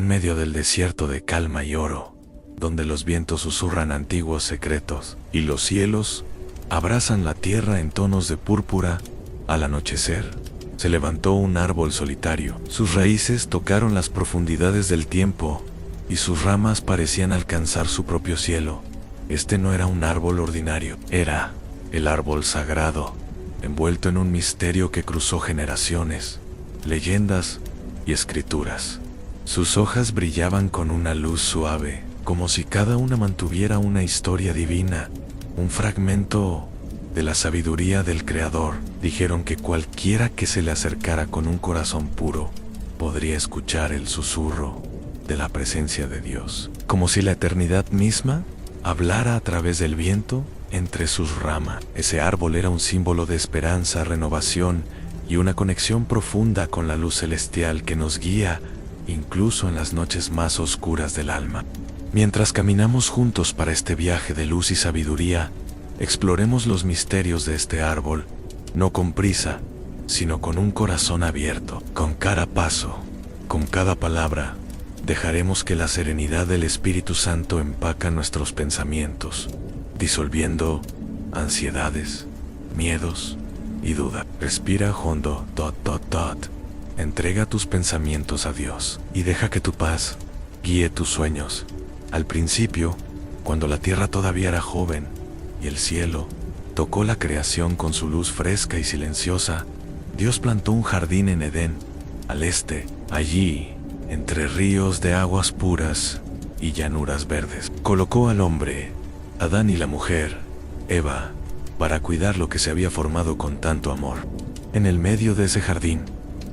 en medio del desierto de calma y oro, donde los vientos susurran antiguos secretos y los cielos abrazan la tierra en tonos de púrpura. Al anochecer, se levantó un árbol solitario. Sus raíces tocaron las profundidades del tiempo y sus ramas parecían alcanzar su propio cielo. Este no era un árbol ordinario, era el árbol sagrado, envuelto en un misterio que cruzó generaciones, leyendas y escrituras. Sus hojas brillaban con una luz suave, como si cada una mantuviera una historia divina, un fragmento de la sabiduría del Creador. Dijeron que cualquiera que se le acercara con un corazón puro podría escuchar el susurro de la presencia de Dios, como si la eternidad misma hablara a través del viento entre sus ramas. Ese árbol era un símbolo de esperanza, renovación y una conexión profunda con la luz celestial que nos guía incluso en las noches más oscuras del alma. Mientras caminamos juntos para este viaje de luz y sabiduría, exploremos los misterios de este árbol, no con prisa, sino con un corazón abierto. Con cada paso, con cada palabra, dejaremos que la serenidad del Espíritu Santo empaca nuestros pensamientos, disolviendo ansiedades, miedos y duda. Respira hondo, Entrega tus pensamientos a Dios y deja que tu paz guíe tus sueños. Al principio, cuando la tierra todavía era joven y el cielo tocó la creación con su luz fresca y silenciosa, Dios plantó un jardín en Edén, al este. Allí, entre ríos de aguas puras y llanuras verdes, colocó al hombre, Adán, y la mujer, Eva, para cuidar lo que se había formado con tanto amor. En el medio de ese jardín,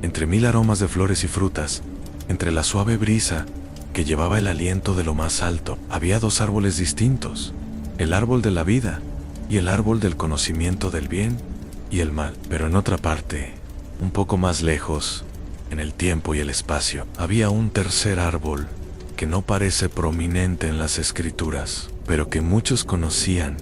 entre mil aromas de flores y frutas, entre la suave brisa que llevaba el aliento de lo más alto, había dos árboles distintos: el árbol de la vida y el árbol del conocimiento del bien y el mal. Pero en otra parte, un poco más lejos, en el tiempo y el espacio, había un tercer árbol que no parece prominente en las escrituras, pero que muchos conocían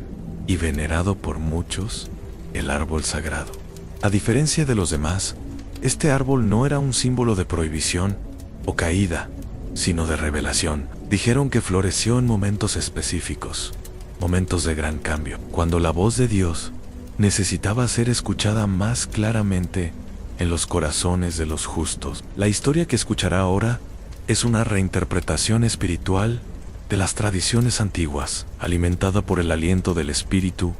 y venerado por muchos, el árbol sagrado. A diferencia de los demás, este árbol no era un símbolo de prohibición o caída, sino de revelación. Dijeron que floreció en momentos específicos, momentos de gran cambio, cuando la voz de Dios necesitaba ser escuchada más claramente en los corazones de los justos. La historia que escuchará ahora es una reinterpretación espiritual de las tradiciones antiguas, alimentada por el aliento del Espíritu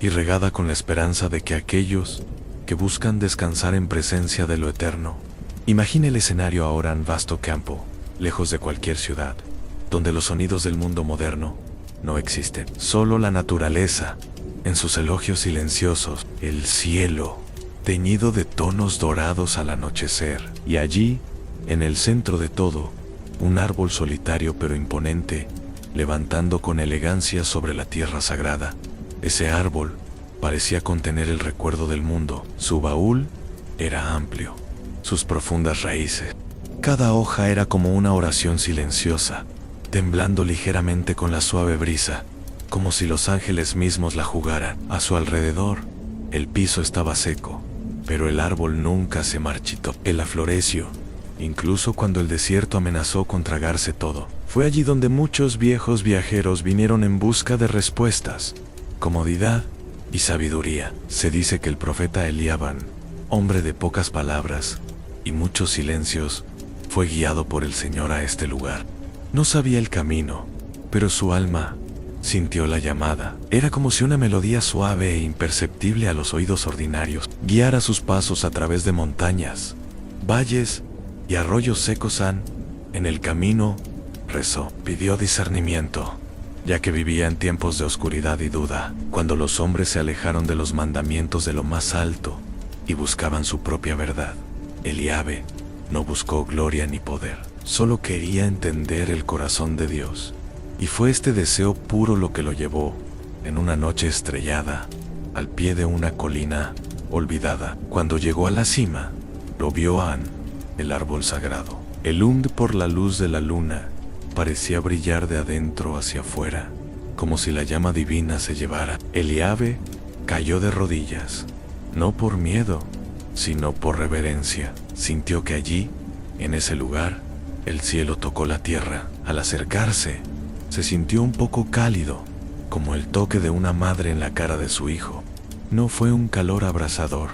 y regada con la esperanza de que aquellos que buscan descansar en presencia de lo eterno. Imagine el escenario ahora en vasto campo, lejos de cualquier ciudad, donde los sonidos del mundo moderno no existen. Solo la naturaleza, en sus elogios silenciosos, el cielo, teñido de tonos dorados al anochecer, y allí, en el centro de todo, un árbol solitario pero imponente, levantando con elegancia sobre la tierra sagrada. Ese árbol parecía contener el recuerdo del mundo. Su baúl era amplio, sus profundas raíces. Cada hoja era como una oración silenciosa, temblando ligeramente con la suave brisa, como si los ángeles mismos la jugaran. A su alrededor, el piso estaba seco, pero el árbol nunca se marchitó. Él floreció, incluso cuando el desierto amenazó con tragarse todo. Fue allí donde muchos viejos viajeros vinieron en busca de respuestas, comodidad y sabiduría. Se dice que el profeta Eliaban, hombre de pocas palabras y muchos silencios, fue guiado por el Señor a este lugar. No sabía el camino, pero su alma sintió la llamada. Era como si una melodía suave e imperceptible a los oídos ordinarios guiara sus pasos a través de montañas, valles y arroyos secos. En el camino, rezó, pidió discernimiento, ya que vivía en tiempos de oscuridad y duda, cuando los hombres se alejaron de los mandamientos de lo más alto y buscaban su propia verdad. Eliabe no buscó gloria ni poder, solo quería entender el corazón de Dios. Y fue este deseo puro lo que lo llevó, en una noche estrellada, al pie de una colina olvidada. Cuando llegó a la cima, lo vio el árbol sagrado. El por la luz de la luna parecía brillar de adentro hacia afuera, como si la llama divina se llevara. Eliabe cayó de rodillas, no por miedo, sino por reverencia. Sintió que allí, en ese lugar, El cielo tocó la tierra. Al acercarse, se sintió un poco cálido, como el toque de una madre en la cara de su hijo. No fue un calor abrasador,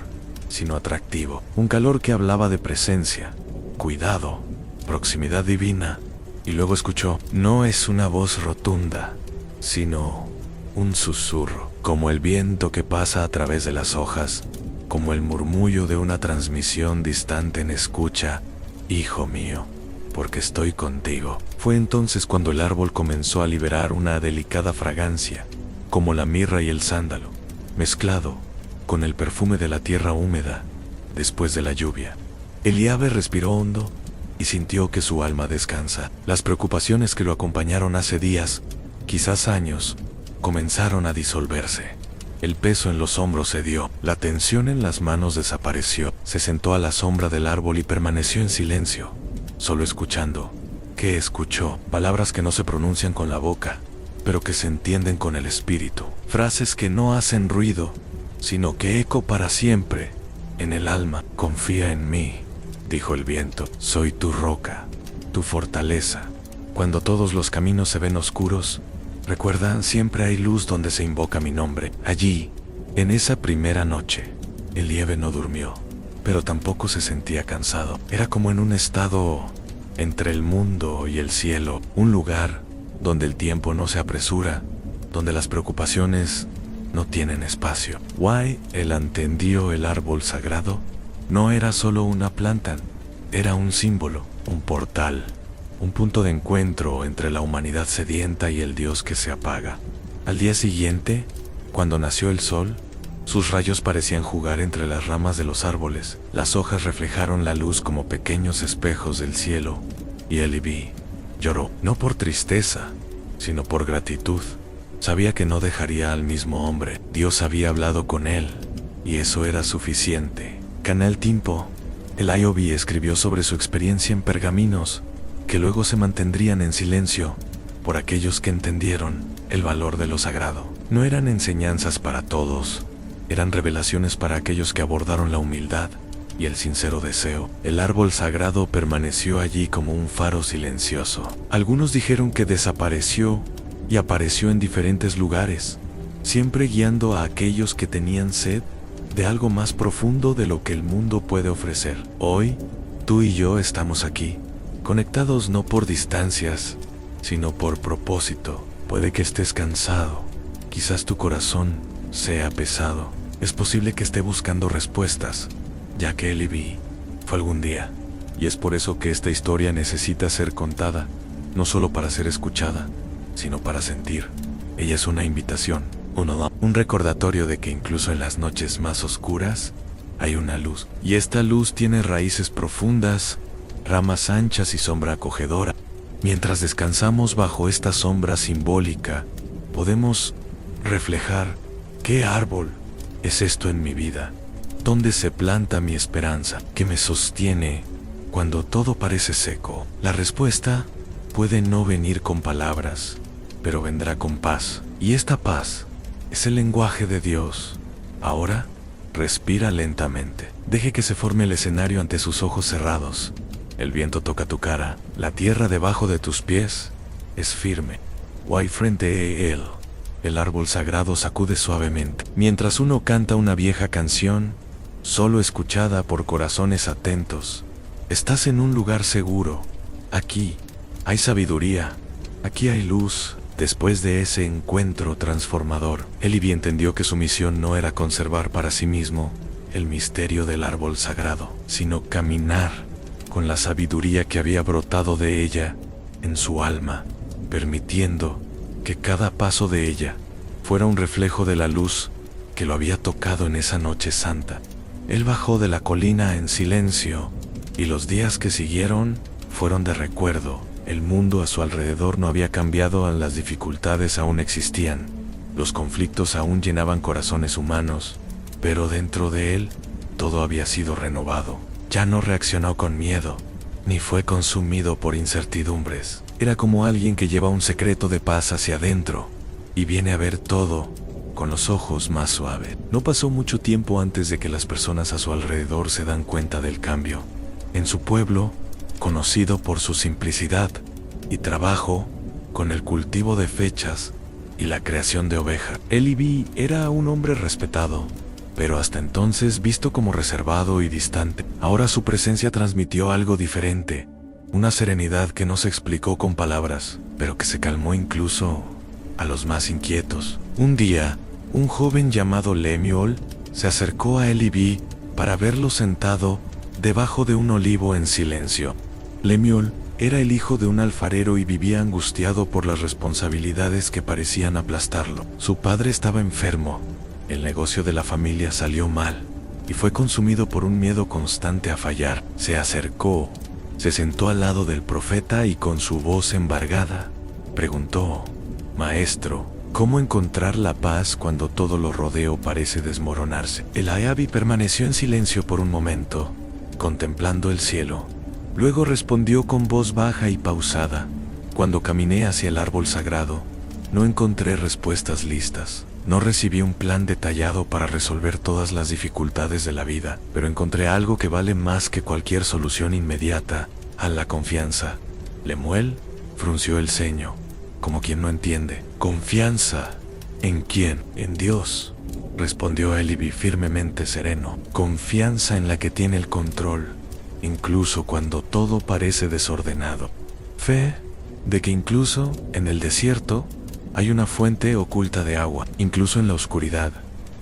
sino atractivo. Un calor que hablaba de presencia, cuidado, proximidad divina. Y luego escuchó, no es una voz rotunda, sino un susurro, como el viento que pasa a través de las hojas, como el murmullo de una transmisión distante en escucha, hijo mío, porque estoy contigo. Fue entonces cuando el árbol comenzó a liberar una delicada fragancia, como la mirra y el sándalo, mezclado con el perfume de la tierra húmeda después de la lluvia. Eliabe respiró hondo y sintió que su alma descansa. Las preocupaciones que lo acompañaron hace días, quizás años, comenzaron a disolverse. El peso en los hombros cedió, la tensión en las manos desapareció. Se sentó a la sombra del árbol y permaneció en silencio, solo escuchando. ¿Qué escuchó? Palabras que no se pronuncian con la boca, pero que se entienden con el espíritu. Frases que no hacen ruido, sino que eco para siempre en el alma. Confía en mí, dijo el viento. Soy tu roca, tu fortaleza. Cuando todos los caminos se ven oscuros, recuerda, siempre hay luz donde se invoca mi nombre. Allí, en esa primera noche, Eliabe no durmió, pero tampoco se sentía cansado. Era como en un estado entre el mundo y el cielo, un lugar donde el tiempo no se apresura, donde las preocupaciones no tienen espacio. Why él entendió el árbol sagrado no era solo una planta, era un símbolo, un portal, un punto de encuentro entre la humanidad sedienta y el Dios que se apaga. Al día siguiente, cuando nació el sol, sus rayos parecían jugar entre las ramas de los árboles. Las hojas reflejaron la luz como pequeños espejos del cielo, y Eliabe lloró, no por tristeza, sino por gratitud. Sabía que no dejaría al mismo hombre. Dios había hablado con él, y eso era suficiente. Canal Timpo, Eliabe escribió sobre su experiencia en pergaminos, que luego se mantendrían en silencio por aquellos que entendieron el valor de lo sagrado. No eran enseñanzas para todos, eran revelaciones para aquellos que abordaron la humildad y el sincero deseo. El árbol sagrado permaneció allí como un faro silencioso. Algunos dijeron que desapareció y apareció en diferentes lugares, siempre guiando a aquellos que tenían sed de algo más profundo de lo que el mundo puede ofrecer. Hoy, tú y yo estamos aquí, conectados no por distancias, sino por propósito. Puede que estés cansado, quizás tu corazón sea pesado. Es posible que esté buscando respuestas, ya que Eliabe fue algún día. Y es por eso que esta historia necesita ser contada, no solo para ser escuchada, sino para sentir. Ella es una invitación, un recordatorio de que incluso en las noches más oscuras hay una luz. Y esta luz tiene raíces profundas, ramas anchas y sombra acogedora. Mientras descansamos bajo esta sombra simbólica, podemos reflejar: ¿qué árbol es esto en mi vida? ¿Dónde se planta mi esperanza, que me sostiene cuando todo parece seco? La respuesta puede no venir con palabras, pero vendrá con paz. Y esta paz es el lenguaje de Dios. Ahora, respira lentamente. Deje que se forme el escenario ante sus ojos cerrados. El viento toca tu cara. La tierra debajo de tus pies es firme. Why frente a él, el árbol sagrado sacude suavemente. Mientras uno canta una vieja canción, solo escuchada por corazones atentos. Estás en un lugar seguro. Aquí hay sabiduría. Aquí hay luz. Después de ese encuentro transformador, Eliabe entendió que su misión no era conservar para sí mismo el misterio del árbol sagrado, sino caminar con la sabiduría que había brotado de ella en su alma, permitiendo que cada paso de ella fuera un reflejo de la luz que lo había tocado en esa noche santa. Él bajó de la colina en silencio, y los días que siguieron fueron de recuerdo. El mundo a su alrededor no había cambiado, las dificultades aún existían, los conflictos aún llenaban corazones humanos, pero dentro de él todo había sido renovado. Ya no reaccionó con miedo, ni fue consumido por incertidumbres. Era como alguien que lleva un secreto de paz hacia adentro y viene a ver todo con los ojos más suaves. No pasó mucho tiempo antes de que las personas a su alrededor se dan cuenta del cambio. En su pueblo, conocido por su simplicidad y trabajo con el cultivo de fechas y la creación de ovejas. Elibi era un hombre respetado, pero hasta entonces visto como reservado y distante. Ahora su presencia transmitió algo diferente, una serenidad que no se explicó con palabras, pero que se calmó incluso a los más inquietos. Un día, un joven llamado Lemuel se acercó a Elibi para verlo sentado debajo de un olivo en silencio. Lemuel era el hijo de un alfarero y vivía angustiado por las responsabilidades que parecían aplastarlo. Su padre estaba enfermo, el negocio de la familia salió mal y fue consumido por un miedo constante a fallar. Se acercó, se sentó al lado del profeta y con su voz embargada preguntó: «Maestro, ¿cómo encontrar la paz cuando todo lo rodeo parece desmoronarse?». El Ayabi permaneció en silencio por un momento, contemplando el cielo. Luego respondió con voz baja y pausada: «Cuando caminé hacia el árbol sagrado, no encontré respuestas listas. No recibí un plan detallado para resolver todas las dificultades de la vida, pero encontré algo que vale más que cualquier solución inmediata: a la confianza». Lemuel frunció el ceño, como quien no entiende. «¿Confianza? ¿En quién?». «En Dios», respondió Elibi firmemente sereno. «Confianza en la que tiene el control, incluso cuando todo parece desordenado. Fe de que incluso en el desierto hay una fuente oculta de agua. Incluso en la oscuridad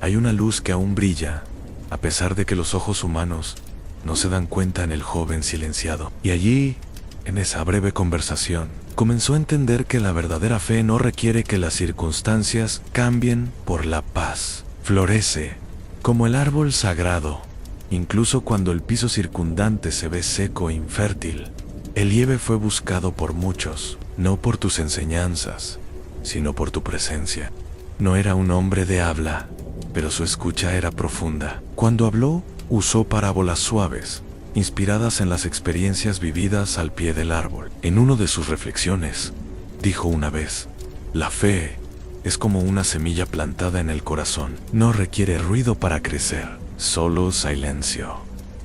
hay una luz que aún brilla, a pesar de que los ojos humanos no se dan cuenta». En el joven silenciado. Y allí, en esa breve conversación, comenzó a entender que la verdadera fe no requiere que las circunstancias cambien por la paz. Florece como el árbol sagrado, incluso cuando el piso circundante se ve seco e infértil. Elibi fue buscado por muchos, no por tus enseñanzas, sino por tu presencia. No era un hombre de habla, pero su escucha era profunda. Cuando habló, usó parábolas suaves, inspiradas en las experiencias vividas al pie del árbol. En una de sus reflexiones, dijo una vez: «La fe es como una semilla plantada en el corazón. No requiere ruido para crecer, solo silencio,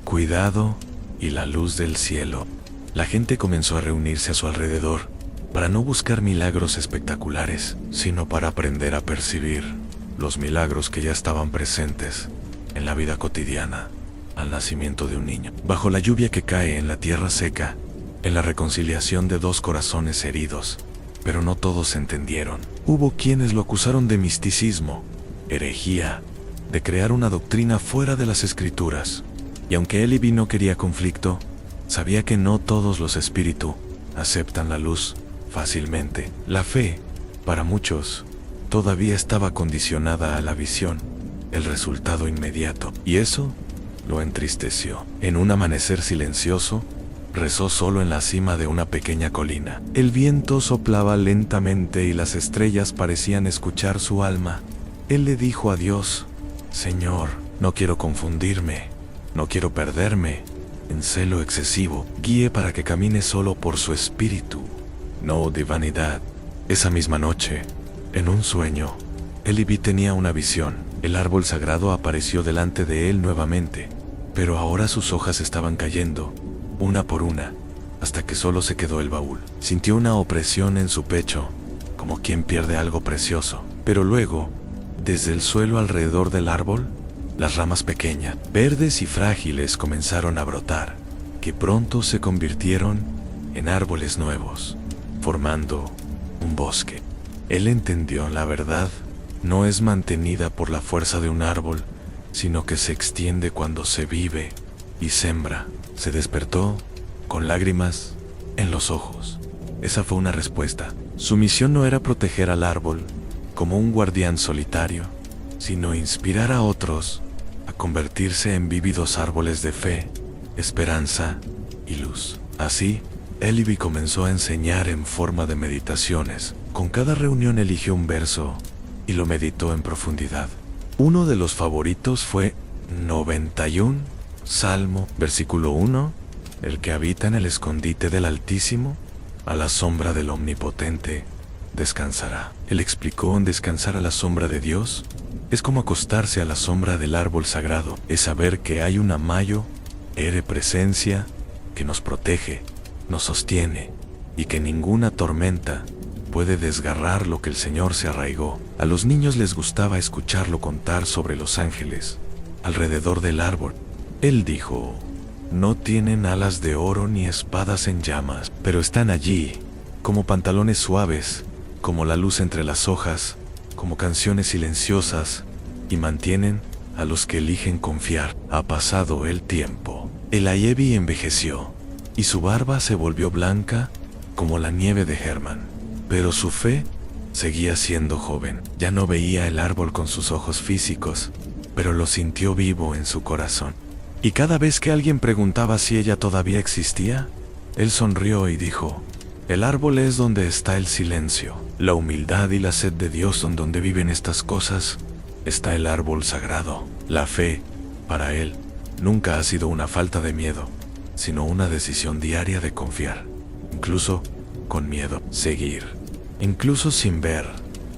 cuidado y la luz del cielo». La gente comenzó a reunirse a su alrededor, para no buscar milagros espectaculares, sino para aprender a percibir los milagros que ya estaban presentes en la vida cotidiana, al nacimiento de un niño, bajo la lluvia que cae en la tierra seca, en la reconciliación de dos corazones heridos. Pero no todos entendieron. Hubo quienes lo acusaron de misticismo, herejía, de crear una doctrina fuera de las escrituras. Y aunque Elibi no quería conflicto, sabía que no todos los espíritus aceptan la luz fácilmente. La fe, para muchos, todavía estaba condicionada a la visión, el resultado inmediato, y eso lo entristeció. En un amanecer silencioso, rezó solo en la cima de una pequeña colina. El viento soplaba lentamente y las estrellas parecían escuchar su alma. Él le dijo a Dios: «Señor, no quiero confundirme, no quiero perderme en celo excesivo. Guíe para que camine solo por su espíritu, no de vanidad». Esa misma noche, en un sueño, Elibi tenía una visión. El árbol sagrado apareció delante de él nuevamente, pero ahora sus hojas estaban cayendo, una por una, hasta que solo se quedó el baúl. Sintió una opresión en su pecho, como quien pierde algo precioso. Pero luego, desde el suelo alrededor del árbol, las ramas pequeñas, verdes y frágiles comenzaron a brotar, que pronto se convirtieron en árboles nuevos, formando un bosque. Él entendió: la verdad no es mantenida por la fuerza de un árbol, sino que se extiende cuando se vive y sembra. Se despertó con lágrimas en los ojos. Esa fue una respuesta. Su misión no era proteger al árbol como un guardián solitario, sino inspirar a otros a convertirse en vívidos árboles de fe, esperanza y luz. Así, Elibi comenzó a enseñar en forma de meditaciones. Con cada reunión eligió un verso y lo meditó en profundidad. Uno de los favoritos fue 91, Salmo, versículo 1, «El que habita en el escondite del Altísimo, a la sombra del Omnipotente, descansará». Él explicó: en descansar a la sombra de Dios es como acostarse a la sombra del árbol sagrado, es saber que hay una mayo, ere presencia, que nos protege, nos sostiene, y que ninguna tormenta puede desgarrar lo que el Señor se arraigó. A los niños les gustaba escucharlo contar sobre los ángeles alrededor del árbol. Él dijo: no tienen alas de oro ni espadas en llamas, pero están allí, como pantalones suaves, como la luz entre las hojas, como canciones silenciosas, y mantienen a los que eligen confiar. Ha pasado el tiempo. El Ayebi envejeció, y su barba se volvió blanca como la nieve de Herman. Pero su fe seguía siendo joven. Ya no veía el árbol con sus ojos físicos, pero lo sintió vivo en su corazón. Y cada vez que alguien preguntaba si ella todavía existía, él sonrió y dijo: el árbol es donde está el silencio, la humildad y la sed de Dios. Donde viven estas cosas, está el árbol sagrado. La fe, para él, nunca ha sido una falta de miedo, sino una decisión diaria de confiar, incluso con miedo, seguir, incluso sin ver,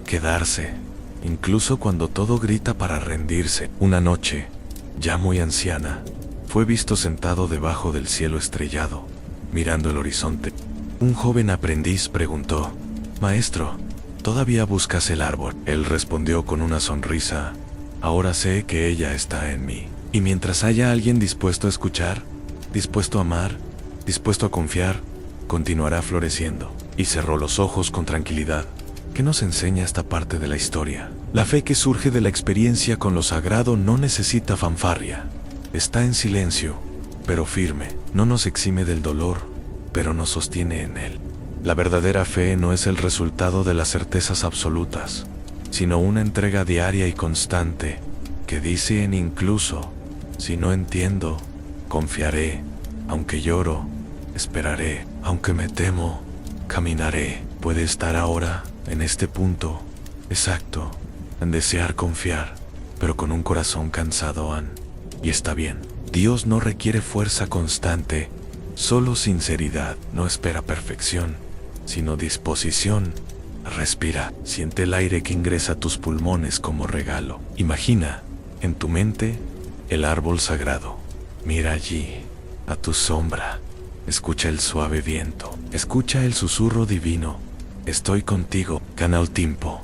quedarse, incluso cuando todo grita para rendirse. Una noche, ya muy anciana, fue visto sentado debajo del cielo estrellado, mirando el horizonte. Un joven aprendiz preguntó: maestro, ¿todavía buscas el árbol? Él respondió con una sonrisa: ahora sé que ella está en mí. Y mientras haya alguien dispuesto a escuchar, dispuesto a amar, dispuesto a confiar, continuará floreciendo. Y cerró los ojos con tranquilidad. ¿Qué nos enseña esta parte de la historia? La fe que surge de la experiencia con lo sagrado no necesita fanfarria. Está en silencio, pero firme. No nos exime del dolor, pero nos sostiene en él. La verdadera fe no es el resultado de las certezas absolutas, sino una entrega diaria y constante, que dice en incluso, si no entiendo, confiaré, aunque lloro, esperaré, aunque me temo, caminaré. Puede estar ahora, en este punto, exacto, en desear confiar, pero con un corazón cansado, y está bien. Dios no requiere fuerza constante, solo sinceridad. No espera perfección, sino disposición. Respira, siente el aire que ingresa a tus pulmones como regalo. Imagina, en tu mente, el árbol sagrado. Mira allí, a tu sombra. Escucha el suave viento. Escucha el susurro divino. Estoy contigo. Canal Timpo.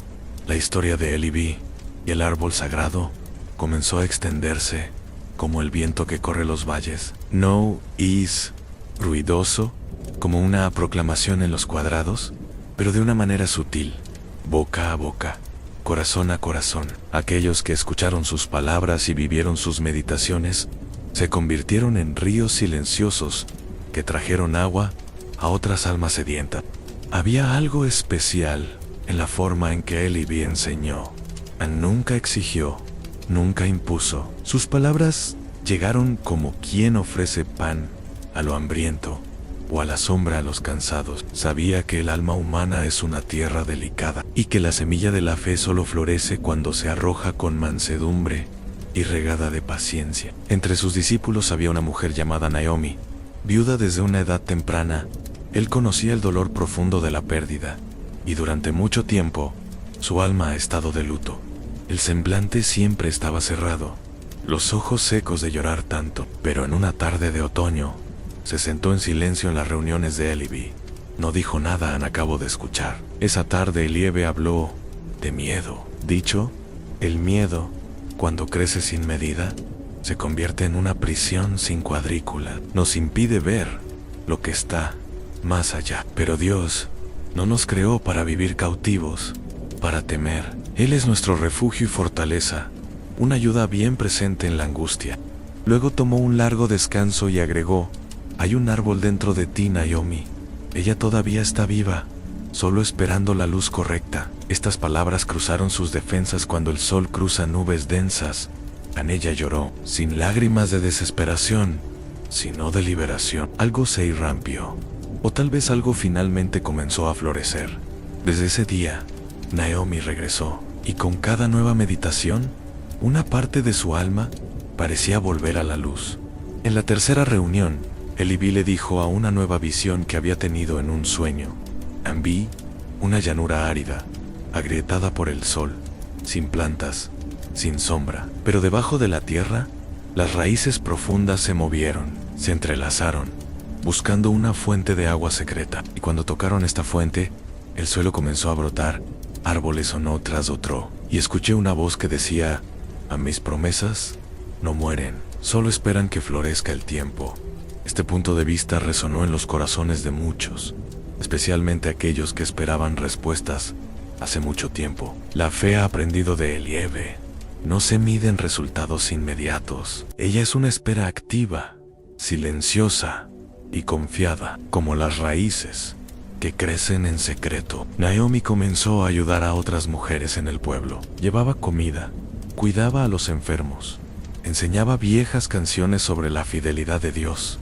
La historia de Eli B y el árbol sagrado comenzó a extenderse como el viento que corre los valles. No is ruidoso, como una proclamación en los cuadrados, pero de una manera sutil, boca a boca, corazón a corazón. Aquellos que escucharon sus palabras y vivieron sus meditaciones se convirtieron en ríos silenciosos que trajeron agua a otras almas sedientas. Había algo especial en la forma en que Eli B enseñó. Nunca exigió, nunca impuso. Sus palabras llegaron como quien ofrece pan a lo hambriento o a la sombra a los cansados. Sabía que el alma humana es una tierra delicada y que la semilla de la fe solo florece cuando se arroja con mansedumbre y regada de paciencia. Entre sus discípulos había una mujer llamada Naomi, viuda desde una edad temprana. Él conocía el dolor profundo de la pérdida, y durante mucho tiempo, su alma ha estado de luto. El semblante siempre estaba cerrado, los ojos secos de llorar tanto. Pero en una tarde de otoño, se sentó en silencio en las reuniones de Eli B. No dijo nada. Acabo de escuchar. Esa tarde Eliebe habló de miedo. Dicho, el miedo, cuando crece sin medida, se convierte en una prisión sin cuadrícula. Nos impide ver lo que está más allá. Pero Dios no nos creó para vivir cautivos, para temer. Él es nuestro refugio y fortaleza, una ayuda bien presente en la angustia. Luego tomó un largo descanso y agregó: hay un árbol dentro de ti, Naomi. Ella todavía está viva, solo esperando la luz correcta. Estas palabras cruzaron sus defensas cuando el sol cruza nubes densas. Ella lloró, sin lágrimas de desesperación, sino de liberación. Algo se irrampió, o tal vez algo finalmente comenzó a florecer. Desde ese día, Naomi regresó, y con cada nueva meditación, una parte de su alma parecía volver a la luz. En la tercera reunión, Eli B le dijo a una nueva visión que había tenido en un sueño. Vi una llanura árida, agrietada por el sol, sin plantas, sin sombra. Pero debajo de la tierra, las raíces profundas se movieron, se entrelazaron, buscando una fuente de agua secreta. Y cuando tocaron esta fuente, el suelo comenzó a brotar, árboles uno tras otro, y escuché una voz que decía: a mis promesas no mueren, solo esperan que florezca el tiempo. Este punto de vista resonó en los corazones de muchos, especialmente aquellos que esperaban respuestas hace mucho tiempo. La fe ha aprendido de Eliebe. No se miden resultados inmediatos. Ella es una espera activa, silenciosa y confiada, como las raíces que crecen en secreto. Naomi comenzó a ayudar a otras mujeres en el pueblo. Llevaba comida, cuidaba a los enfermos, enseñaba viejas canciones sobre la fidelidad de Dios.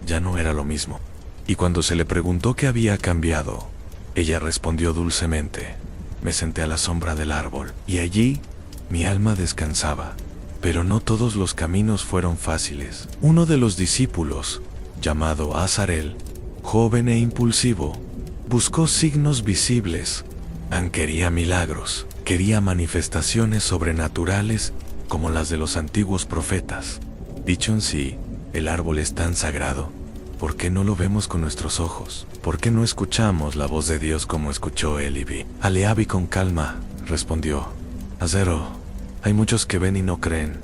Ya no era lo mismo. Y cuando se le preguntó qué había cambiado, ella respondió dulcemente: me senté a la sombra del árbol, y allí mi alma descansaba. Pero no todos los caminos fueron fáciles. Uno de los discípulos, llamado Azarel, joven e impulsivo, buscó signos visibles. Quería milagros, quería manifestaciones sobrenaturales como las de los antiguos profetas. Dicho en sí, el árbol es tan sagrado. ¿Por qué no lo vemos con nuestros ojos? ¿Por qué no escuchamos la voz de Dios como escuchó Elibi? Aleabi con calma respondió: Azero, hay muchos que ven y no creen,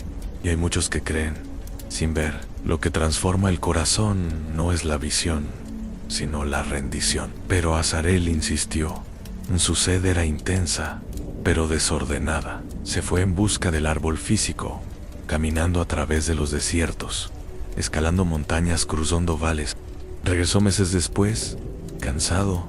y hay muchos que creen sin ver. Lo que transforma el corazón no es la visión, sino la rendición. Pero Azarel insistió. Su sed era intensa, pero desordenada. Se fue en busca del árbol físico, caminando a través de los desiertos, escalando montañas, cruzando vales. Regresó meses después, cansado,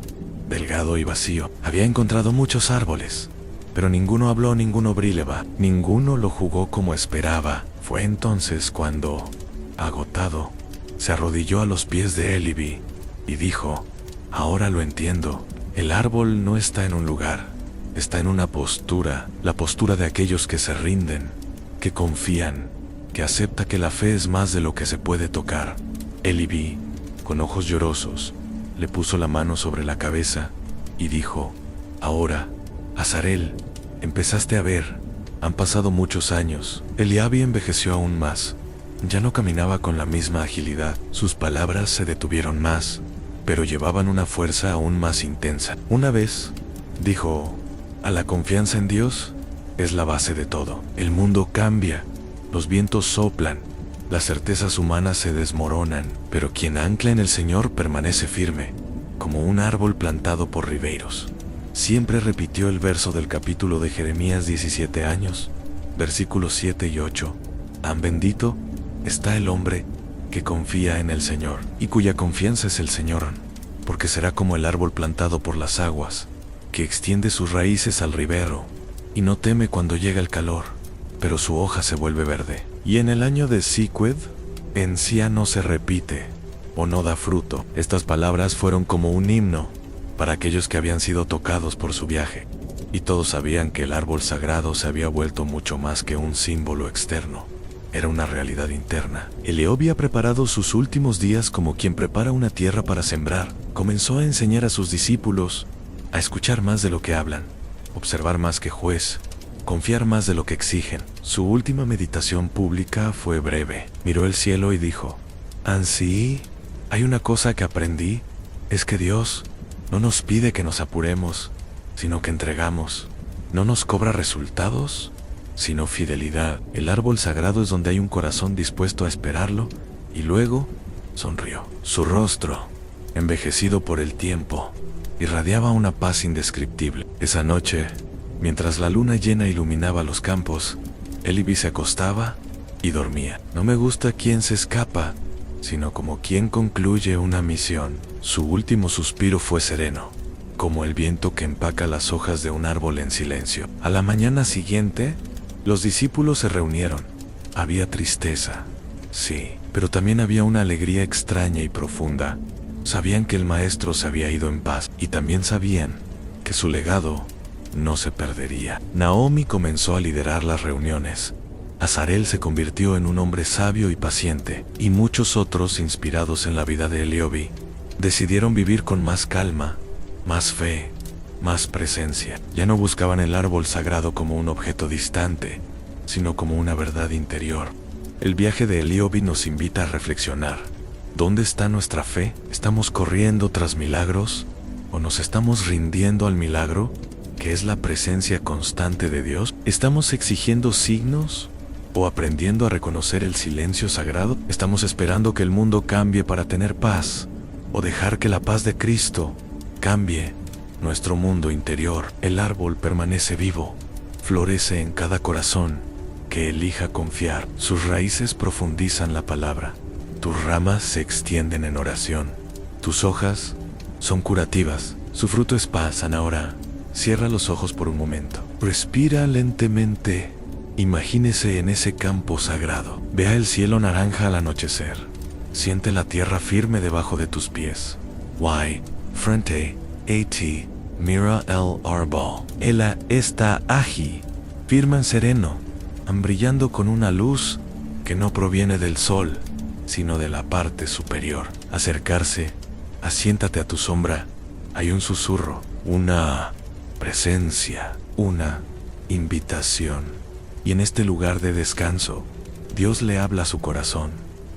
delgado y vacío. Había encontrado muchos árboles, pero ninguno habló, ninguno brillaba, ninguno lo jugó como esperaba. Fue entonces cuando, agotado, se arrodilló a los pies de Elibi y dijo: ahora lo entiendo. El árbol no está en un lugar, está en una postura, la postura de aquellos que se rinden, que confían, que acepta que la fe es más de lo que se puede tocar. Elibi, con ojos llorosos, le puso la mano sobre la cabeza y dijo: ahora, Azarel, empezaste a ver. Han pasado muchos años. Eliabi envejeció aún más. Ya no caminaba con la misma agilidad. Sus palabras se detuvieron más, pero llevaban una fuerza aún más intensa. Una vez, dijo: a la confianza en Dios es la base de todo. El mundo cambia, los vientos soplan, las certezas humanas se desmoronan, pero quien ancla en el Señor permanece firme, como un árbol plantado por ribeiros. Siempre repitió el verso del capítulo de Jeremías 17 años, versículos 7 y 8. Tan bendito está el hombre que confía en el Señor, y cuya confianza es el Señor, porque será como el árbol plantado por las aguas, que extiende sus raíces al ribero, y no teme cuando llega el calor, pero su hoja se vuelve verde. Y en el año de Siqued, encía no se repite, o no da fruto. Estas palabras fueron como un himno para aquellos que habían sido tocados por su viaje, y todos sabían que el árbol sagrado se había vuelto mucho más que un símbolo externo. Era una realidad interna. Eliab había preparado sus últimos días como quien prepara una tierra para sembrar. Comenzó a enseñar a sus discípulos a escuchar más de lo que hablan, observar más que juez, confiar más de lo que exigen. Su última meditación pública fue breve. Miró el cielo y dijo: Ansí, hay una cosa que aprendí, es que Dios no nos pide que nos apuremos, sino que entregamos. No nos cobra resultados, sino fidelidad. El árbol sagrado es donde hay un corazón dispuesto a esperarlo, y luego sonrió. Su rostro, envejecido por el tiempo, irradiaba una paz indescriptible. Esa noche, mientras la luna llena iluminaba los campos, Elibi se acostaba y dormía. No me gusta quien se escapa, sino como quien concluye una misión. Su último suspiro fue sereno, como el viento que empaca las hojas de un árbol en silencio. A la mañana siguiente, los discípulos se reunieron. Había tristeza, sí, pero también había una alegría extraña y profunda. Sabían que el maestro se había ido en paz, y también sabían que su legado no se perdería. Naomi comenzó a liderar las reuniones. Azarel se convirtió en un hombre sabio y paciente, y muchos otros, inspirados en la vida de Eliobi, decidieron vivir con más calma, más fe, más presencia. Ya no buscaban el árbol sagrado como un objeto distante, sino como una verdad interior. El viaje de Eliobi nos invita a reflexionar. ¿Dónde está nuestra fe? ¿Estamos corriendo tras milagros? ¿O nos estamos rindiendo al milagro, que es la presencia constante de Dios? ¿Estamos exigiendo signos o aprendiendo a reconocer el silencio sagrado? ¿Estamos esperando que el mundo cambie para tener paz? ¿O dejar que la paz de Cristo cambie nuestro mundo interior? El árbol permanece vivo, florece en cada corazón que elija confiar. Sus raíces profundizan la palabra. Tus ramas se extienden en oración. Tus hojas son curativas. Su fruto es paz. Ahora, cierra los ojos por un momento. Respira lentamente. Imagínese en ese campo sagrado. Vea el cielo naranja al anochecer. Siente la tierra firme debajo de tus pies. Y, frente a ti, mira el árbol. Él está allí, firme y sereno, brillando con una luz que no proviene del sol, sino de la parte superior. Acercarse, asiéntate a tu sombra. Hay un susurro, una presencia, una invitación. Y en este lugar de descanso, Dios le habla a su corazón.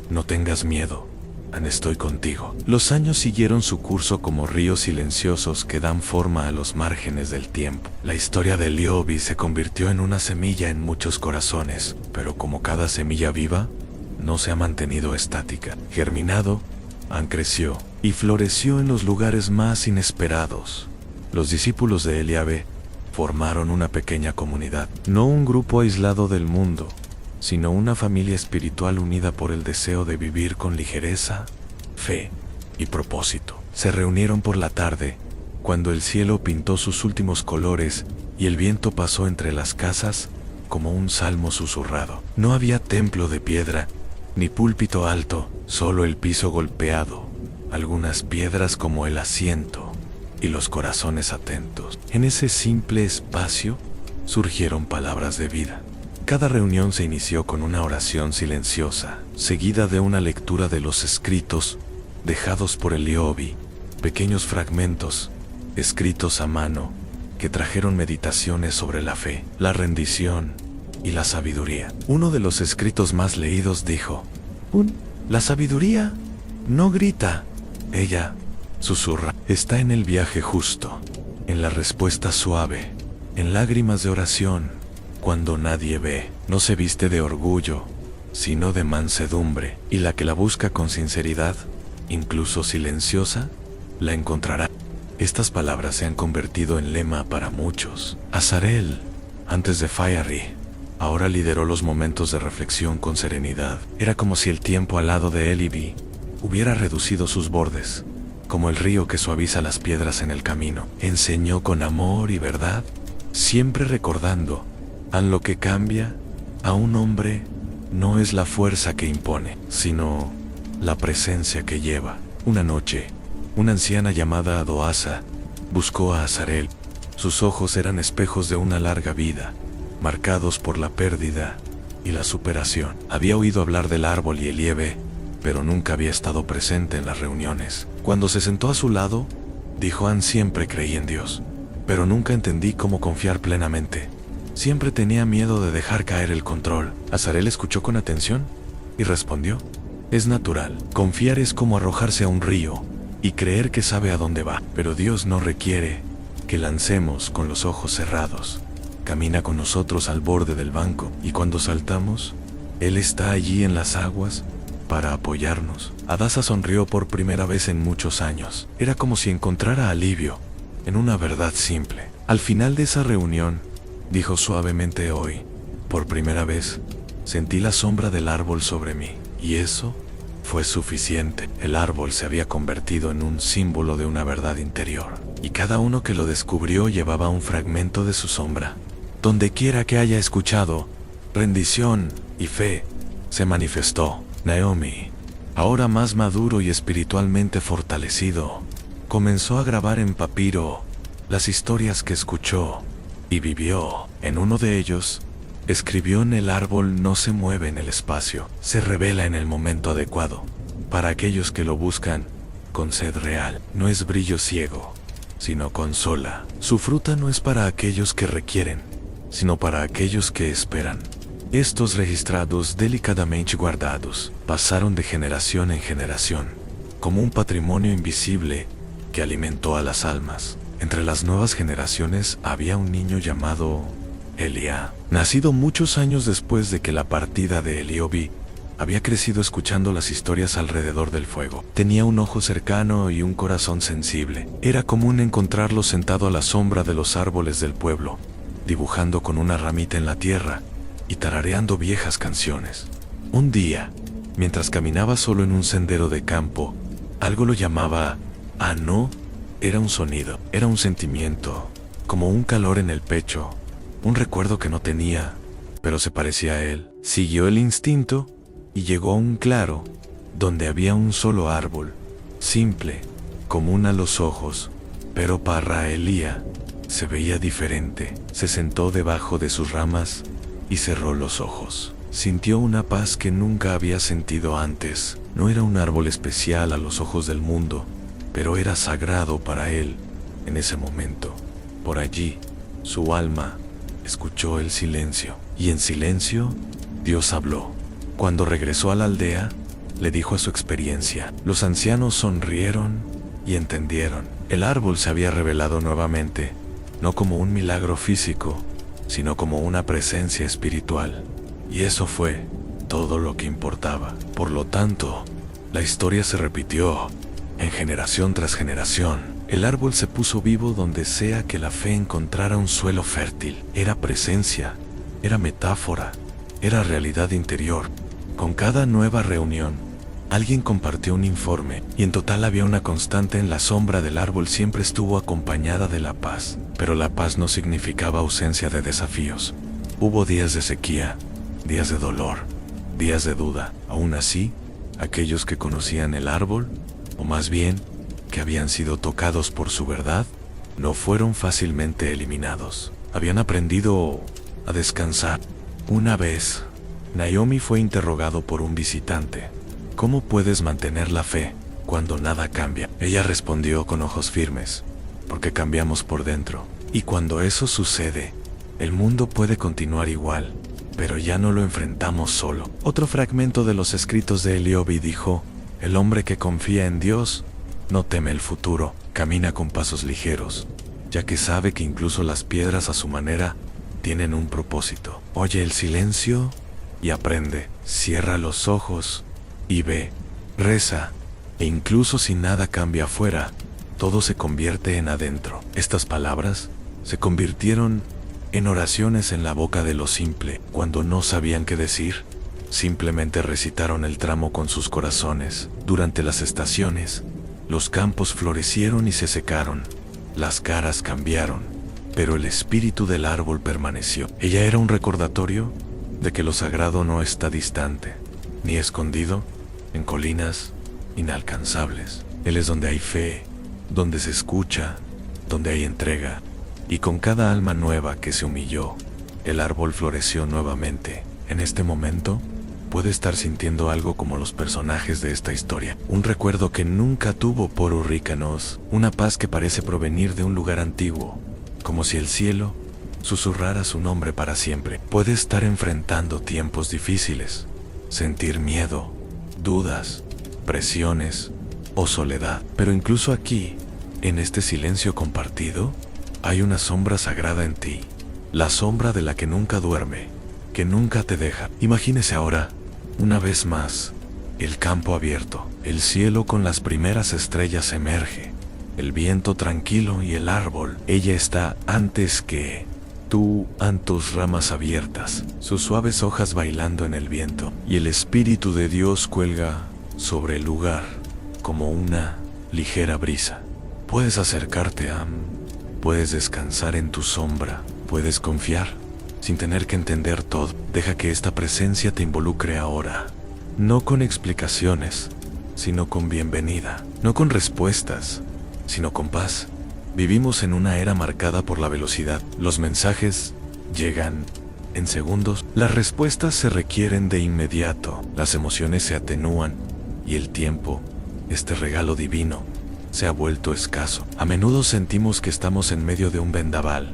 No tengas miedo, estoy contigo. Los años siguieron su curso como ríos silenciosos que dan forma a los márgenes del tiempo. La historia de Liobi se convirtió en una semilla en muchos corazones, pero como cada semilla viva, no se ha mantenido estática. Germinado, creció y floreció en los lugares más inesperados. Los discípulos de Eliabe formaron una pequeña comunidad, no un grupo aislado del mundo, sino una familia espiritual unida por el deseo de vivir con ligereza, fe y propósito. Se reunieron por la tarde, cuando el cielo pintó sus últimos colores y el viento pasó entre las casas como un salmo susurrado. No había templo de piedra, ni púlpito alto, solo el piso golpeado, algunas piedras como el asiento y los corazones atentos. En ese simple espacio surgieron palabras de vida. Cada reunión se inició con una oración silenciosa, seguida de una lectura de los escritos dejados por Eliobi, pequeños fragmentos, escritos a mano, que trajeron meditaciones sobre la fe, la rendición y la sabiduría. Uno de los escritos más leídos dijo: la sabiduría no grita, ella susurra. Está en el viaje justo, en la respuesta suave, en lágrimas de oración, cuando nadie ve. No se viste de orgullo, sino de mansedumbre, y la que la busca con sinceridad, incluso silenciosa, la encontrará. Estas palabras se han convertido en lema para muchos. Azarel, antes de Fayari, ahora lideró los momentos de reflexión con serenidad. Era como si el tiempo al lado de Elibi hubiera reducido sus bordes, como el río que suaviza las piedras en el camino. Enseñó con amor y verdad, siempre recordando: a lo que cambia a un hombre no es la fuerza que impone, sino la presencia que lleva. Una noche, una anciana llamada Adoasa buscó a Azarel. Sus ojos eran espejos de una larga vida, marcados por la pérdida y la superación. Había oído hablar del árbol y Eliabe, pero nunca había estado presente en las reuniones. Cuando se sentó a su lado, dijo: siempre creí en Dios, pero nunca entendí cómo confiar plenamente. Siempre tenía miedo de dejar caer el control. Azarel escuchó con atención y respondió: es natural. Confiar es como arrojarse a un río y creer que sabe a dónde va. Pero Dios no requiere que lancemos con los ojos cerrados. Camina con nosotros al borde del banco, y cuando saltamos, Él está allí en las aguas para apoyarnos. Adasa sonrió por primera vez en muchos años. Era como si encontrara alivio en una verdad simple. Al final de esa reunión, dijo suavemente: hoy, por primera vez, sentí la sombra del árbol sobre mí, y eso fue suficiente. El árbol se había convertido en un símbolo de una verdad interior, y cada uno que lo descubrió llevaba un fragmento de su sombra. Donde quiera que haya escuchado rendición y fe, se manifestó. Naomi, ahora más maduro y espiritualmente fortalecido, comenzó a grabar en papiro las historias que escuchó y vivió. En uno de ellos, escribió: en el árbol no se mueve en el espacio, se revela en el momento adecuado. Para aquellos que lo buscan con sed real, no es brillo ciego, sino consola. Su fruta no es para aquellos que requieren, sino para aquellos que esperan. Estos registrados delicadamente guardados pasaron de generación en generación, como un patrimonio invisible que alimentó a las almas. Entre las nuevas generaciones había un niño llamado Elia, nacido muchos años después de que la partida de Eliobi. Había crecido escuchando las historias alrededor del fuego. Tenía un ojo cercano y un corazón sensible. Era común encontrarlo sentado a la sombra de los árboles del pueblo, dibujando con una ramita en la tierra y tarareando viejas canciones. Un día, mientras caminaba solo en un sendero de campo, algo lo llamaba. No, era un sonido, era un sentimiento, como un calor en el pecho, un recuerdo que no tenía, pero se parecía a él. Siguió el instinto y llegó a un claro, donde había un solo árbol, simple, común a los ojos, pero para Elía se veía diferente. Se sentó debajo de sus ramas y cerró los ojos. Sintió una paz que nunca había sentido antes. No era un árbol especial a los ojos del mundo, pero era sagrado para él en ese momento. Por allí, su alma escuchó el silencio, y en silencio, Dios habló. Cuando regresó a la aldea, le dijo a su experiencia. Los ancianos sonrieron y entendieron. El árbol se había revelado nuevamente, no como un milagro físico, sino como una presencia espiritual. Y eso fue todo lo que importaba. Por lo tanto, la historia se repitió en generación tras generación. El árbol se puso vivo donde sea que la fe encontrara un suelo fértil. Era presencia, era metáfora, era realidad interior. Con cada nueva reunión, alguien compartió un informe, y en total había una constante. En la sombra del árbol siempre estuvo acompañada de la paz, pero la paz no significaba ausencia de desafíos. Hubo días de sequía, días de dolor, días de duda. Aún así, aquellos que conocían el árbol, o más bien, que habían sido tocados por su verdad, no fueron fácilmente eliminados. Habían aprendido a descansar. Una vez, Naomi fue interrogado por un visitante. ¿Cómo puedes mantener la fe cuando nada cambia? Ella respondió con ojos firmes, porque cambiamos por dentro. Y cuando eso sucede, el mundo puede continuar igual, pero ya no lo enfrentamos solo. Otro fragmento de los escritos de Eliobi dijo: el hombre que confía en Dios no teme el futuro, camina con pasos ligeros, ya que sabe que incluso las piedras a su manera tienen un propósito. Oye el silencio y aprende. Cierra los ojos y ve, reza, e incluso si nada cambia afuera, todo se convierte en adentro. Estas palabras se convirtieron en oraciones en la boca de lo simple. Cuando no sabían qué decir, simplemente recitaron el tramo con sus corazones. Durante las estaciones, los campos florecieron y se secaron, las caras cambiaron, pero el espíritu del árbol permaneció. Ella era un recordatorio de que lo sagrado no está distante, ni escondido en colinas inalcanzables. Él es donde hay fe, donde se escucha, donde hay entrega, y con cada alma nueva que se humilló, el árbol floreció nuevamente. En este momento, puede estar sintiendo algo como los personajes de esta historia, un recuerdo que nunca tuvo por hurrícanos, una paz que parece provenir de un lugar antiguo, como si el cielo susurrara su nombre para siempre. Puede estar enfrentando tiempos difíciles, sentir miedo, dudas, presiones o soledad. Pero incluso aquí, en este silencio compartido, hay una sombra sagrada en ti, la sombra de la que nunca duerme, que nunca te deja. Imagínese ahora, una vez más, el campo abierto, el cielo con las primeras estrellas emerge, el viento tranquilo y el árbol. Ella está antes que tú, en tus ramas abiertas, sus suaves hojas bailando en el viento, y el Espíritu de Dios cuelga sobre el lugar como una ligera brisa. Puedes acercarte a puedes descansar en tu sombra, puedes confiar sin tener que entender todo. Deja que esta presencia te involucre ahora, no con explicaciones, sino con bienvenida, no con respuestas, sino con paz. Vivimos en una era marcada por la velocidad. Los mensajes llegan en segundos, las respuestas se requieren de inmediato, las emociones se atenúan y el tiempo, este regalo divino, se ha vuelto escaso. A menudo sentimos que estamos en medio de un vendaval,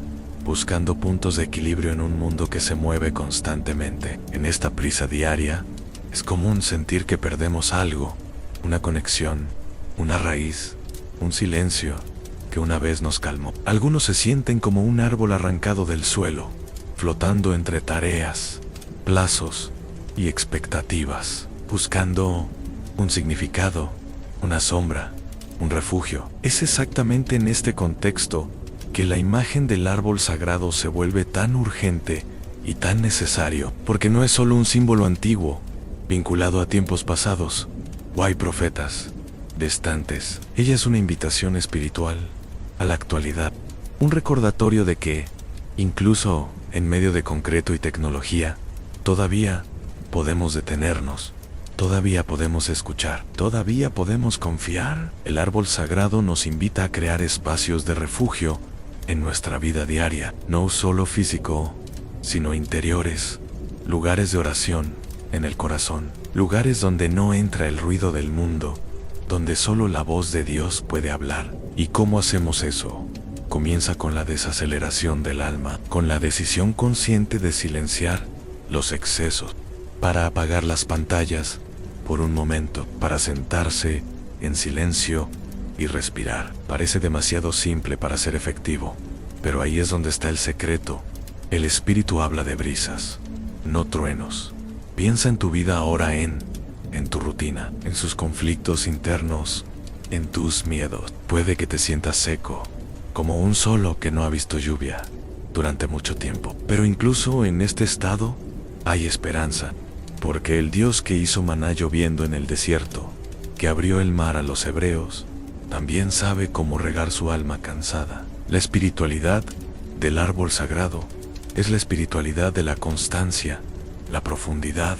buscando puntos de equilibrio en un mundo que se mueve constantemente. En esta prisa diaria, es común sentir que perdemos algo, una conexión, una raíz, un silencio que una vez nos calmó. Algunos se sienten como un árbol arrancado del suelo, flotando entre tareas, plazos y expectativas, buscando un significado, una sombra, un refugio. Es exactamente en este contexto que la imagen del árbol sagrado se vuelve tan urgente y tan necesario, porque no es solo un símbolo antiguo, vinculado a tiempos pasados, o hay profetas distantes. Ella es una invitación espiritual a la actualidad, un recordatorio de que, incluso en medio de concreto y tecnología, todavía podemos detenernos, todavía podemos escuchar, todavía podemos confiar. El árbol sagrado nos invita a crear espacios de refugio en nuestra vida diaria, no solo físico, sino interiores, lugares de oración en el corazón, lugares donde no entra el ruido del mundo, donde solo la voz de Dios puede hablar. ¿Y cómo hacemos eso? Comienza con la desaceleración del alma, con la decisión consciente de silenciar los excesos, para apagar las pantallas por un momento, para sentarse en silencio y respirar. Parece demasiado simple para ser efectivo, pero ahí es donde está el secreto. El espíritu habla de brisas, no truenos. Piensa en tu vida ahora, en tu rutina, en sus conflictos internos, en tus miedos. Puede que te sientas seco, como un solo que no ha visto lluvia durante mucho tiempo. Pero incluso en este estado hay esperanza, porque el Dios que hizo maná lloviendo en el desierto, que abrió el mar a los hebreos, también sabe cómo regar su alma cansada. La espiritualidad del árbol sagrado es la espiritualidad de la constancia, la profundidad,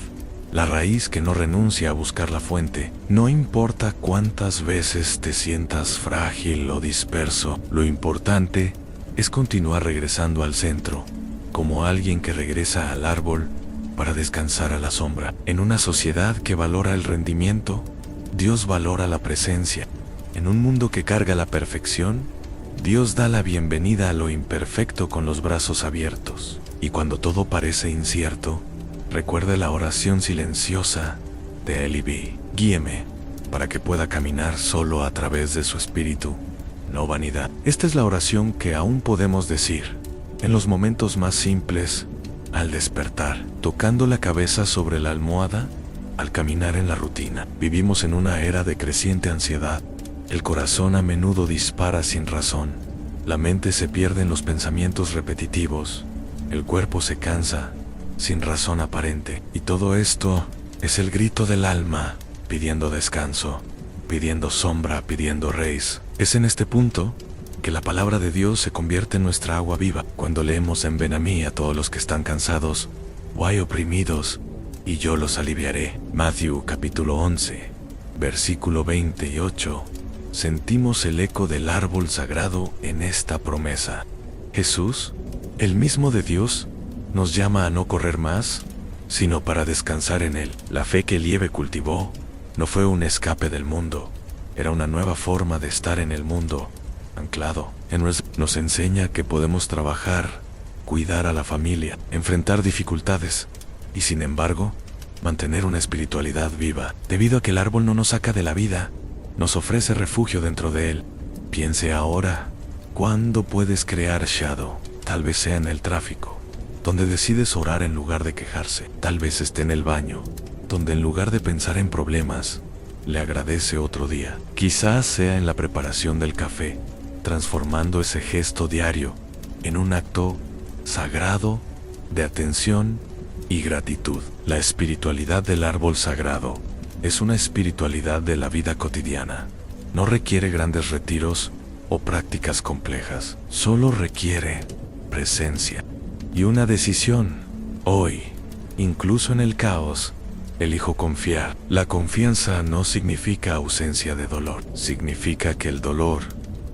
la raíz que no renuncia a buscar la fuente. No importa cuántas veces te sientas frágil o disperso, lo importante es continuar regresando al centro, como alguien que regresa al árbol para descansar a la sombra. En una sociedad que valora el rendimiento, Dios valora la presencia. En un mundo que carga la perfección, Dios da la bienvenida a lo imperfecto con los brazos abiertos. Y cuando todo parece incierto, recuerde la oración silenciosa de Eli B. Guíeme para que pueda caminar solo a través de su espíritu, no vanidad. Esta es la oración que aún podemos decir en los momentos más simples, al despertar, tocando la cabeza sobre la almohada, al caminar en la rutina. Vivimos en una era de creciente ansiedad. El corazón a menudo dispara sin razón. La mente se pierde en los pensamientos repetitivos. El cuerpo se cansa sin razón aparente. Y todo esto es el grito del alma, pidiendo descanso, pidiendo sombra, pidiendo reis. Es en este punto que la palabra de Dios se convierte en nuestra agua viva. Cuando leemos en Ven a mí a todos los que están cansados o hay oprimidos, y yo los aliviaré. Matthew capítulo 11, versículo 28. Sentimos el eco del árbol sagrado en esta promesa. Jesús, el mismo de Dios, nos llama a no correr más, sino para descansar en Él. La fe que Liebe cultivó no fue un escape del mundo, era una nueva forma de estar en el mundo, anclado. Nos enseña que podemos trabajar, cuidar a la familia, enfrentar dificultades, y sin embargo, mantener una espiritualidad viva. Debido a que el árbol no nos saca de la vida, nos ofrece refugio dentro de él. Piense ahora, ¿cuándo puedes crear shadow? Tal vez sea en el tráfico, donde decides orar en lugar de quejarse. Tal vez esté en el baño, donde en lugar de pensar en problemas, le agradece otro día. Quizás sea en la preparación del café, transformando ese gesto diario en un acto sagrado de atención y gratitud. La espiritualidad del árbol sagrado es una espiritualidad de la vida cotidiana. No requiere grandes retiros o prácticas complejas. Solo requiere presencia y una decisión. Hoy, incluso en el caos, elijo confiar. La confianza no significa ausencia de dolor. Significa que el dolor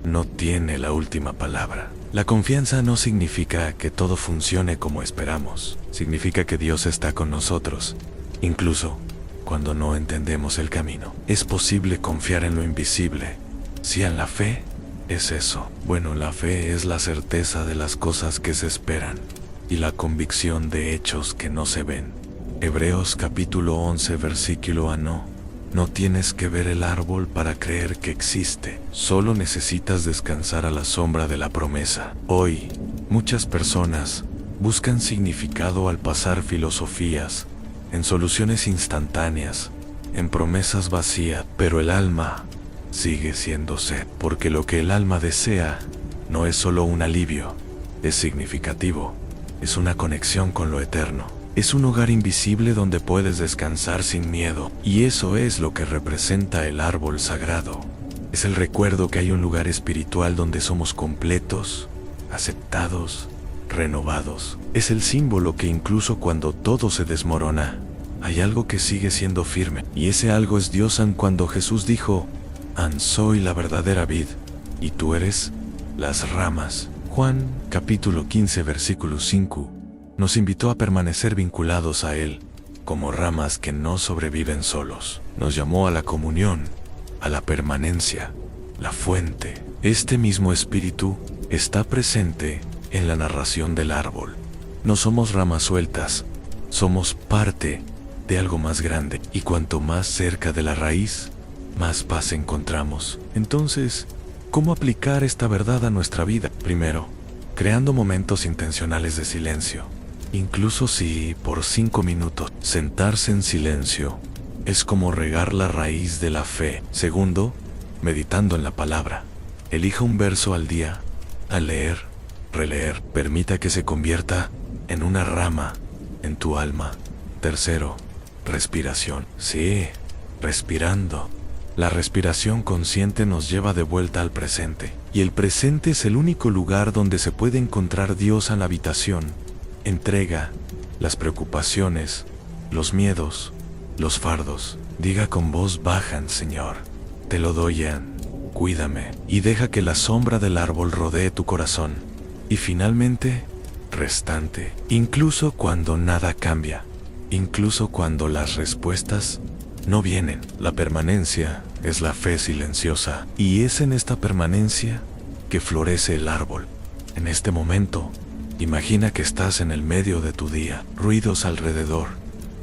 no tiene la última palabra. La confianza no significa que todo funcione como esperamos. Significa que Dios está con nosotros, incluso cuando no entendemos el camino. Es posible confiar en lo invisible, sí en la fe es eso? Bueno, la fe es la certeza de las cosas que se esperan y la convicción de hechos que no se ven. Hebreos capítulo 11 versículo a no. No tienes que ver el árbol para creer que existe, solo necesitas descansar a la sombra de la promesa. Hoy, muchas personas buscan significado al pasar filosofías, en soluciones instantáneas, en promesas vacías, pero el alma sigue siendo sed, porque lo que el alma desea no es solo un alivio, es significativo, es una conexión con lo eterno. Es un hogar invisible donde puedes descansar sin miedo, y eso es lo que representa el árbol sagrado. Es el recuerdo que hay un lugar espiritual donde somos completos, aceptados, renovados. Es el símbolo que incluso cuando todo se desmorona, hay algo que sigue siendo firme, y ese algo es Dios. Cuando Jesús dijo: soy la verdadera vid, y tú eres las ramas. Juan capítulo 15 versículo 5 nos invitó a permanecer vinculados a Él, como ramas que no sobreviven solos. Nos llamó a la comunión, a la permanencia, la fuente. Este mismo espíritu está presente en la narración del árbol. No somos ramas sueltas, somos parte de algo más grande, y cuanto más cerca de la raíz, más paz encontramos. Entonces, ¿cómo aplicar esta verdad a nuestra vida? Primero, creando momentos intencionales de silencio. Incluso si, por 5 minutos, sentarse en silencio es como regar la raíz de la fe. Segundo, meditando en la palabra. Elija un verso al día, al leer, releer. Permita que se convierta en una rama en tu alma. Tercero, respiración. Sí, respirando. La respiración consciente nos lleva de vuelta al presente. Y el presente es el único lugar donde se puede encontrar Dios en la habitación. Entrega las preocupaciones, los miedos, los fardos. Diga con voz baja: Señor, te lo doy, cuídame. Y deja que la sombra del árbol rodee tu corazón. Y finalmente, restante. Incluso cuando nada cambia, incluso cuando las respuestas no vienen, la permanencia es la fe silenciosa. Y es en esta permanencia que florece el árbol. En este momento, imagina que estás en el medio de tu día, ruidos alrededor,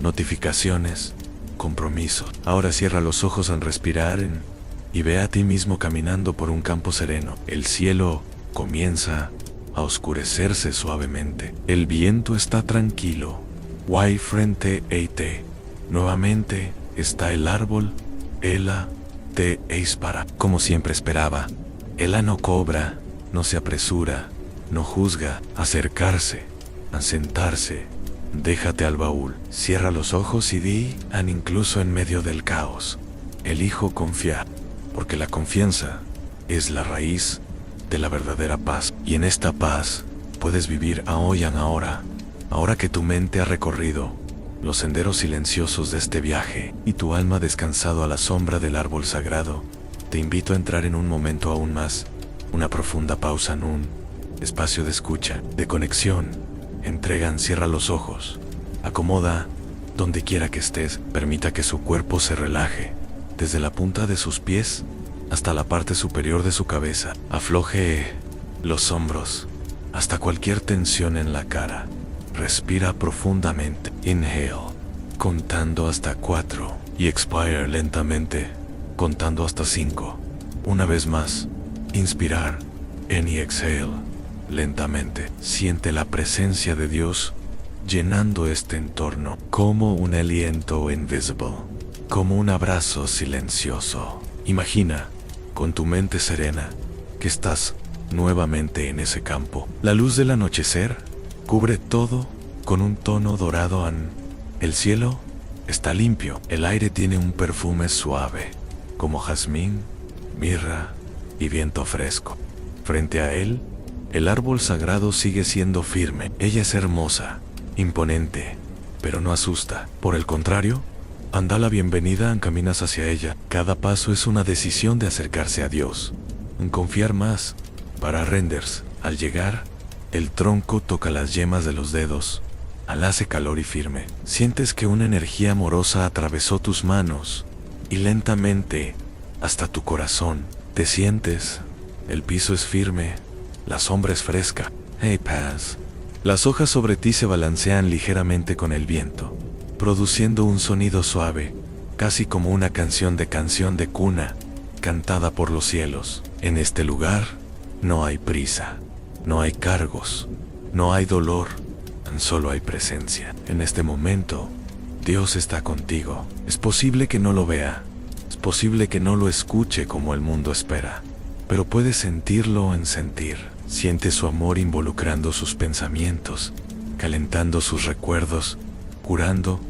notificaciones, compromisos. Ahora cierra los ojos al respirar y ve a ti mismo caminando por un campo sereno. El cielo comienza a oscurecerse suavemente. El viento está tranquilo. Guay frente a ti. Nuevamente está el árbol. Ela te dispara. Como siempre esperaba, Ela no cobra, no se apresura, no juzga. Acercarse, a sentarse. Déjate al baúl. Cierra los ojos y di, incluso en medio del caos, elijo confiar, porque la confianza es la raíz de la verdadera paz. Y en esta paz puedes vivir ahora que tu mente ha recorrido los senderos silenciosos de este viaje y tu alma ha descansado a la sombra del árbol sagrado. Te invito a entrar en un momento aún más, una profunda pausa en un espacio de escucha, de conexión. Entrega, cierra los ojos, acomoda donde quiera que estés. Permita que su cuerpo se relaje, desde la punta de sus pies hasta la parte superior de su cabeza. Afloje los hombros hasta cualquier tensión en la cara. Respira profundamente. Inhale, contando hasta 4. Y expire lentamente, contando hasta 5. Una vez más, inspirar. Y exhale, lentamente. Siente la presencia de Dios llenando este entorno, como un aliento invisible, como un abrazo silencioso. Imagina, con tu mente serena, que estás nuevamente en ese campo. La luz del anochecer cubre todo con un tono dorado. El cielo está limpio. El aire tiene un perfume suave, como jazmín, mirra y viento fresco. Frente a él, el árbol sagrado sigue siendo firme. Ella es hermosa, imponente, pero no asusta. Por el contrario, da la bienvenida. Caminas hacia ella. Cada paso es una decisión de acercarse a Dios, en confiar más. Para renders, al llegar, el tronco toca las yemas de los dedos. Hace calor y firme. Sientes que una energía amorosa atravesó tus manos y lentamente hasta tu corazón. Te sientes El piso es firme, la sombra es fresca. Hey, paz. Las hojas sobre ti se balancean ligeramente con el viento, produciendo un sonido suave, casi como una canción de cuna, cantada por los cielos. En este lugar no hay prisa, no hay cargos, no hay dolor, tan solo hay presencia. En este momento, Dios está contigo. Es posible que no lo vea, es posible que no lo escuche como el mundo espera, pero puedes sentirlo en sentir. Siente su amor involucrando sus pensamientos, calentando sus recuerdos, curando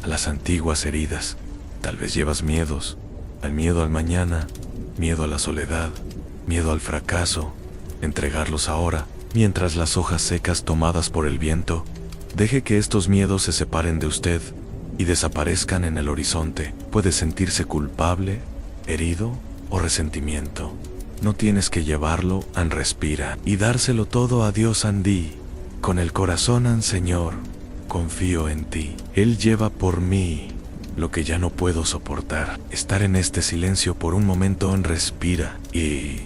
a las antiguas heridas. Tal vez llevas miedos, al miedo al mañana, miedo a la soledad, miedo al fracaso. Entregarlos ahora, mientras las hojas secas tomadas por el viento. Deje que estos miedos se separen de usted y desaparezcan en el horizonte. Puede sentirse culpable, herido o resentimiento. No tienes que llevarlo, respira y dárselo todo a Dios, Andí. Con el corazón, Señor, confío en ti. Él lleva por mí lo que ya no puedo soportar. Estar en este silencio por un momento, respira y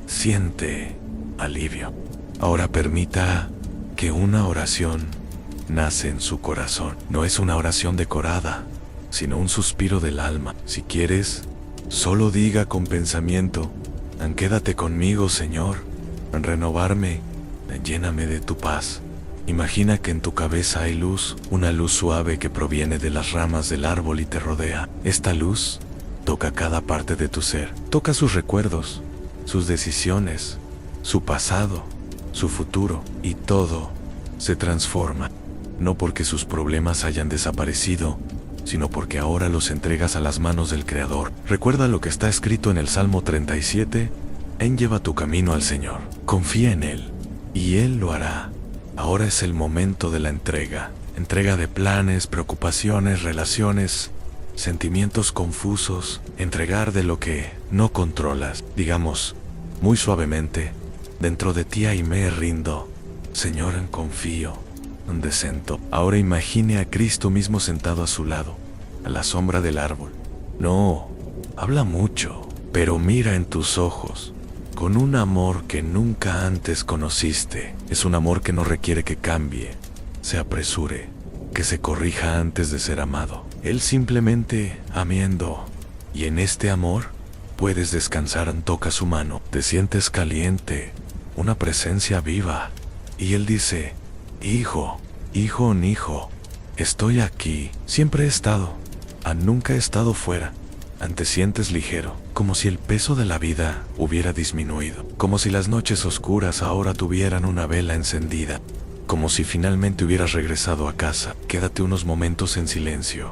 siente alivio. Ahora permita que una oración nace en su corazón. No es una oración decorada, sino un suspiro del alma. Si quieres, solo diga con pensamiento: quédate conmigo, Señor, renovarme, lléname de tu paz. Imagina que en tu cabeza hay luz, una luz suave que proviene de las ramas del árbol y te rodea. Esta luz toca cada parte de tu ser, toca sus recuerdos, sus decisiones, su pasado, su futuro, y todo se transforma. No porque sus problemas hayan desaparecido, sino porque ahora los entregas a las manos del Creador. Recuerda lo que está escrito en el Salmo 37, lleva tu camino al Señor, confía en Él, y Él lo hará. Ahora es el momento de la entrega de planes, preocupaciones, relaciones, sentimientos confusos, entregar de lo que no controlas. Digamos, muy suavemente: dentro de ti hay me rindo, Señor, confío, donde sento. Ahora imagine a Cristo mismo sentado a su lado, a la sombra del árbol. No, habla mucho, pero mira en tus ojos, con un amor que nunca antes conociste. Es un amor que no requiere que cambie, se apresure, que se corrija antes de ser amado. Él simplemente amiendo, y en este amor puedes descansar. Toca su mano, te sientes caliente, una presencia viva, y Él dice: hijo, hijo, estoy aquí, siempre he estado, nunca he estado fuera. Te sientes ligero, como si el peso de la vida hubiera disminuido, como si las noches oscuras ahora tuvieran una vela encendida, como si finalmente hubieras regresado a casa. Quédate unos momentos en silencio.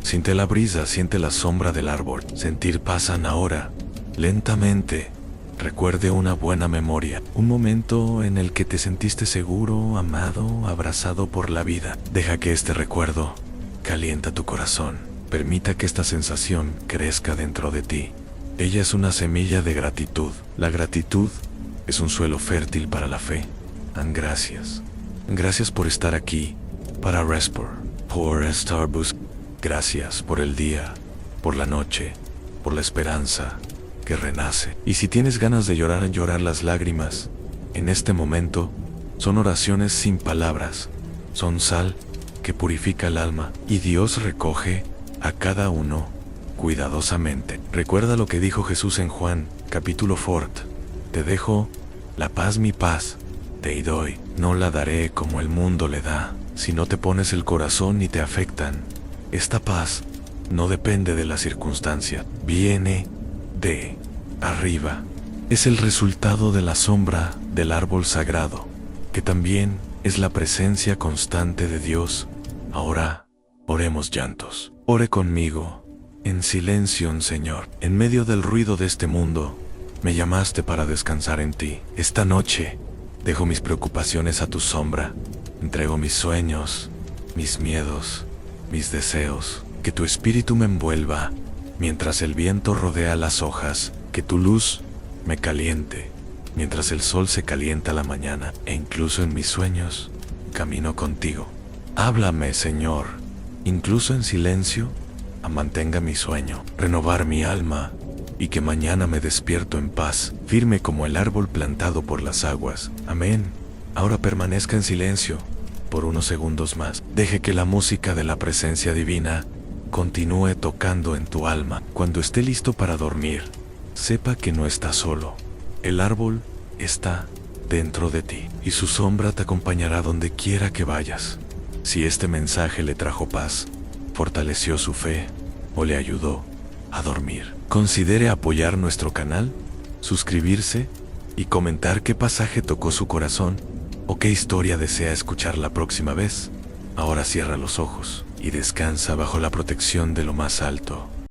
Siente la brisa, siente la sombra del árbol. Sentir pasan ahora, lentamente. Recuerde una buena memoria, un momento en el que te sentiste seguro, amado, abrazado por la vida. Deja que este recuerdo calienta tu corazón. Permita que esta sensación crezca dentro de ti. Ella es una semilla de gratitud. La gratitud es un suelo fértil para la fe. Gracias. Gracias por estar aquí, para Respor, por Starbus. Gracias por el día, por la noche, por la esperanza que renace. Y si tienes ganas de llorar las lágrimas en este momento. Son oraciones sin palabras, son sal que purifica el alma, y Dios recoge a cada uno cuidadosamente. Recuerda lo que dijo Jesús en Juan, capítulo 4. Te dejo la paz, mi paz te doy. No la daré como el mundo le da. Si no te pones el corazón y te afectan. Esta paz no depende de la circunstancia, viene de arriba. Es el resultado de la sombra del árbol sagrado, que también es la presencia constante de Dios. Ahora, oremos llantos. Ore conmigo, en silencio, Señor. En medio del ruido de este mundo, me llamaste para descansar en ti. Esta noche, dejo mis preocupaciones a tu sombra. Entrego mis sueños, mis miedos, mis deseos. Que tu espíritu me envuelva, mientras el viento rodea las hojas. Que tu luz me caliente, mientras el sol se calienta a la mañana. E incluso en mis sueños, camino contigo. Háblame, Señor. Incluso en silencio, mantenga mi sueño. Renovar mi alma y que mañana me despierto en paz, firme como el árbol plantado por las aguas. Amén. Ahora permanezca en silencio por unos segundos más. Deje que la música de la presencia divina continúe tocando en tu alma. Cuando esté listo para dormir, sepa que no está solo. El árbol está dentro de ti y su sombra te acompañará donde quiera que vayas. Si este mensaje le trajo paz, fortaleció su fe o le ayudó a dormir, considere apoyar nuestro canal, suscribirse y comentar qué pasaje tocó su corazón o qué historia desea escuchar la próxima vez. Ahora cierra los ojos y descansa bajo la protección de lo más alto.